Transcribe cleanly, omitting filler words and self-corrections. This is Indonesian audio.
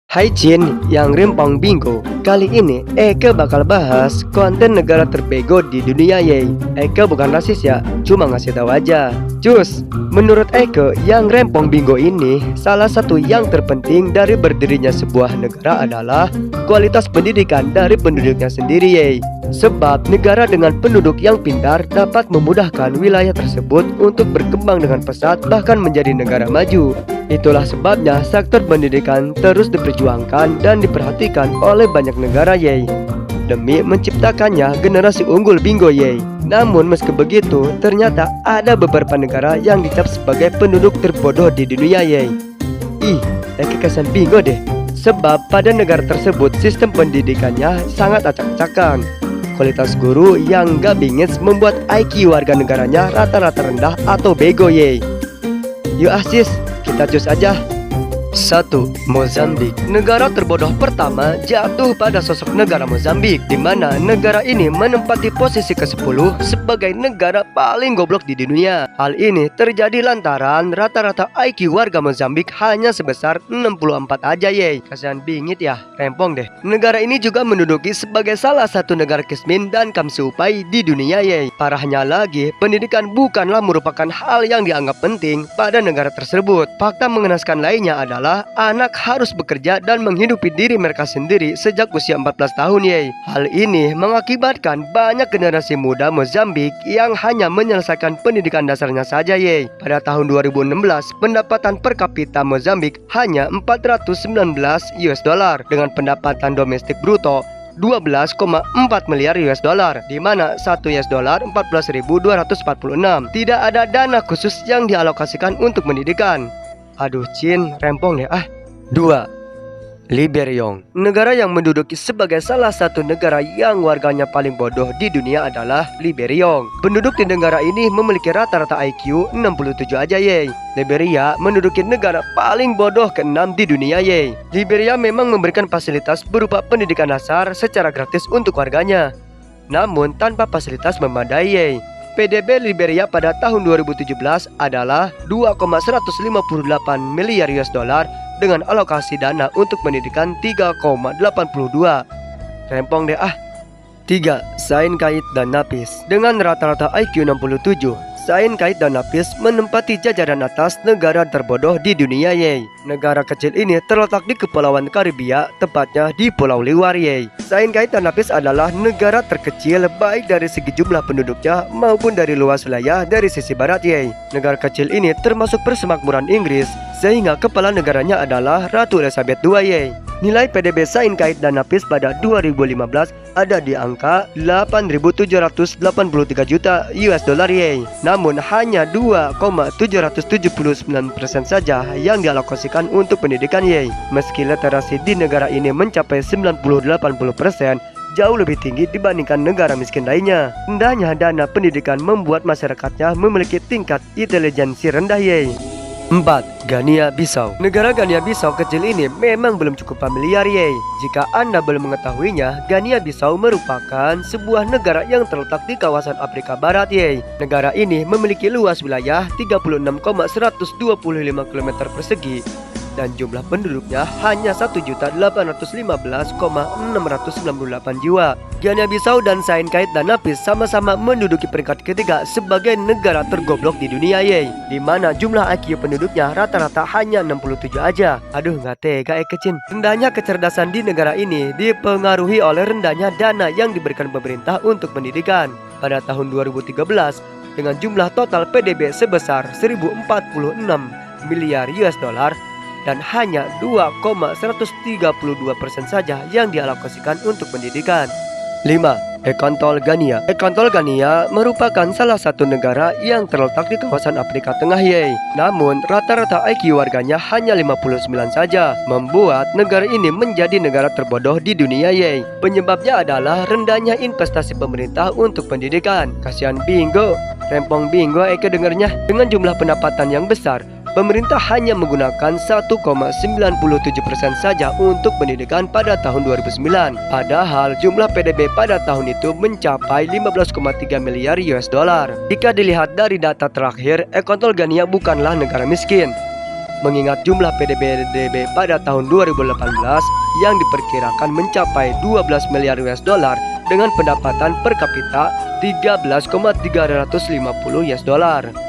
Hai Jin, yang Rempong Bingo. Kali ini Eke bakal bahas konten negara terbego di dunia yey. Eke bukan rasis ya, cuma ngasih tahu aja. Cus, menurut Eke, yang Rempong Bingo ini salah satu yang terpenting dari berdirinya sebuah negara adalah kualitas pendidikan dari penduduknya sendiri yey. Sebab negara dengan penduduk yang pintar dapat memudahkan wilayah tersebut untuk berkembang dengan pesat bahkan menjadi negara maju. Itulah sebabnya sektor pendidikan terus diperjuangkan dan diperhatikan oleh banyak negara yey, demi menciptakannya generasi unggul bingo yey. Namun meski begitu, ternyata ada beberapa negara yang dicap sebagai penduduk terbodoh di dunia yey. Ih, kesan bingo deh. Sebab pada negara tersebut sistem pendidikannya sangat acak-acakan. Kualitas guru yang gak bingits membuat IQ warga negaranya rata-rata rendah atau bego yey. Yuk Asis, kita cus aja. 1. Mozambik. Negara terbodoh pertama jatuh pada sosok negara Mozambik, di mana negara ini menempati posisi ke-10 sebagai negara paling goblok di dunia. Hal ini terjadi lantaran rata-rata IQ warga Mozambik hanya sebesar 64 aja yey. Kasihan bingit ya, rempong deh. Negara ini juga menduduki sebagai salah satu negara kismin dan kamsiupai di dunia yey. Parahnya lagi, pendidikan bukanlah merupakan hal yang dianggap penting pada negara tersebut. Fakta mengenaskan lainnya adalah anak harus bekerja dan menghidupi diri mereka sendiri sejak usia 14 tahun yey. Hal ini mengakibatkan banyak generasi muda Mozambik yang hanya menyelesaikan pendidikan dasarnya saja yey. Pada tahun 2016, pendapatan per kapita Mozambik hanya 419 US dollar dengan pendapatan domestik bruto 12,4 miliar US dollar, di mana 1 US dollar 14.246. Tidak ada dana khusus yang dialokasikan untuk pendidikan. Aduh Cin, rempong ya ah. 2. Liberia. Negara yang menduduki sebagai salah satu negara yang warganya paling bodoh di dunia adalah Liberia. Penduduk di negara ini memiliki rata-rata IQ 67 aja yey. Liberia menduduki negara paling bodoh ke-6 di dunia yey. Liberia memang memberikan fasilitas berupa pendidikan dasar secara gratis untuk warganya, namun tanpa fasilitas memadai yey. PDB Liberia pada tahun 2017 adalah 2,158 miliar US dollar dengan alokasi dana untuk pendidikan 3,82. Rempong deh ah. 3. Sain Kait dan Napis. Dengan rata-rata IQ 67, Sain Kait dan Napis menempati jajaran atas negara terbodoh di dunia yey. Negara kecil ini terletak di Kepulauan Karibia, tepatnya di Pulau Liwar yey. Sain Kait dan Napis adalah negara terkecil baik dari segi jumlah penduduknya maupun dari luas wilayah dari sisi barat yey. Negara kecil ini termasuk persemakmuran Inggris, sehingga kepala negaranya adalah Ratu Elizabeth II yey. Nilai PDB Sain Kait dan Napis pada 2015 ada di angka 8.783 juta US dollar yey. Namun hanya 2,779% saja yang dialokasikan untuk pendidikan yey. Meski literasi di negara ini mencapai 90-80%, jauh lebih tinggi dibandingkan negara miskin lainnya. Rendahnya dana pendidikan membuat masyarakatnya memiliki tingkat intelijensi rendah yey. 4. Gania Bisau. Negara Gania Bisau kecil ini memang belum cukup familiar yey. Jika Anda belum mengetahuinya, Gania Bisau merupakan sebuah negara yang terletak di kawasan Afrika Barat yey. Negara ini memiliki luas wilayah 36,125 km persegi dan jumlah penduduknya hanya 1.815.698 jiwa. Gania Bisau dan Sain Kait dan Napis sama-sama menduduki peringkat ketiga sebagai negara tergoblok di dunia yey, di mana jumlah IQ penduduknya rata-rata hanya 67 aja. Aduh nggak tega kecin. Rendahnya kecerdasan di negara ini dipengaruhi oleh rendahnya dana yang diberikan pemerintah untuk pendidikan. Pada tahun 2013 dengan jumlah total PDB sebesar 1.046 miliar US dollar dan hanya 2,132% saja yang dialokasikan untuk pendidikan. 5. Ekwatorial Gania. Ekwatorial Gania merupakan salah satu negara yang terletak di kawasan Afrika Tengah yey. Namun rata-rata IQ warganya hanya 59 saja, membuat negara ini menjadi negara terbodoh di dunia yey. Penyebabnya adalah rendahnya investasi pemerintah untuk pendidikan. Kasihan bingo, rempong bingo Eke dengernya. Dengan jumlah pendapatan yang besar, pemerintah hanya menggunakan 1,97% saja untuk pendidikan pada tahun 2009. Padahal jumlah PDB pada tahun itu mencapai 15,3 miliar US dollar. Jika dilihat dari data terakhir, Ekwatorial Gania bukanlah negara miskin. mengingat jumlah PDB pada tahun 2018 yang diperkirakan mencapai 12 miliar US dollar dengan pendapatan per kapita 13,350 US dollar.